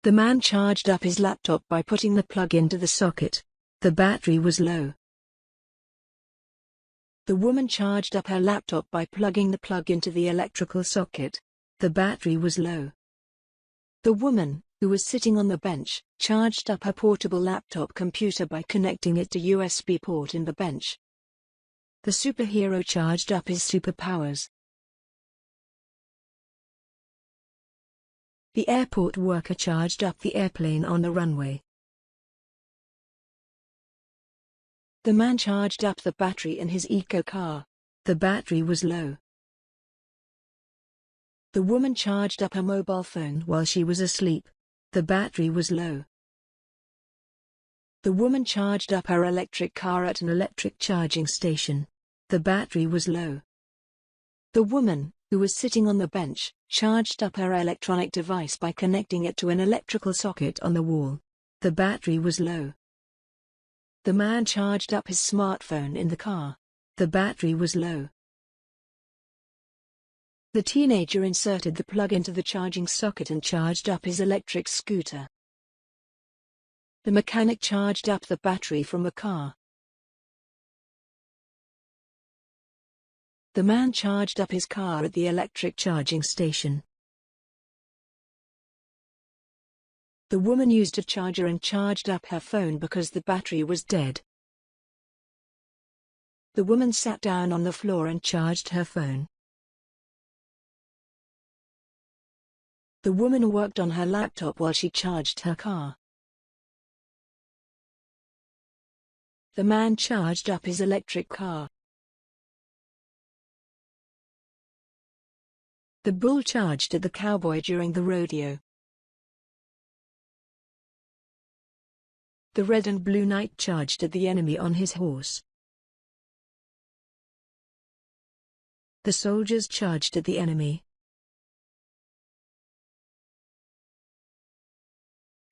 The man charged up his laptop by putting the plug into the socket. The battery was low. The woman charged up her laptop by plugging the plug into the electrical socket. The battery was low. The woman, who was sitting on the bench, charged up her portable laptop computer by connecting it to USB port in the bench. The superhero charged up his superpowers. The airport worker charged up the airplane on the runway. The man charged up the battery in his eco car. The battery was low. The woman charged up her mobile phone while she was asleep. The battery was low. The woman charged up her electric car at an electric charging station. The battery was low. The woman, who was sitting on the bench, charged up her electronic device by connecting it to an electrical socket on the wall. The battery was low. The man charged up his smartphone in the car. The battery was low. The teenager inserted the plug into the charging socket and charged up his electric scooter. The mechanic charged up the battery from the car. The man charged up his car at the electric charging station. The woman used a charger and charged up her phone because the battery was dead. The woman sat down on the floor and charged her phone. The woman worked on her laptop while she charged her car. The man charged up his electric car. The bull charged at the cowboy during the rodeo. The red and blue knight charged at the enemy on his horse. The soldiers charged at the enemy.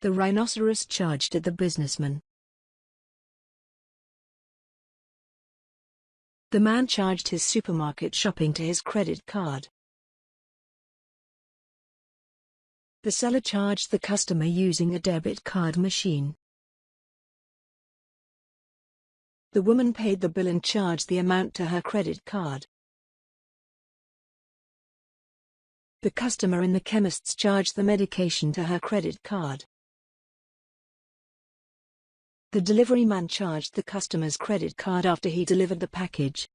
The rhinoceros charged at the businessman. The man charged his supermarket shopping to his credit card. The seller charged the customer using a debit card machine. The woman paid the bill and charged the amount to her credit card. The customer in the chemists charged the medication to her credit card. The delivery man charged the customer's credit card after he delivered the package.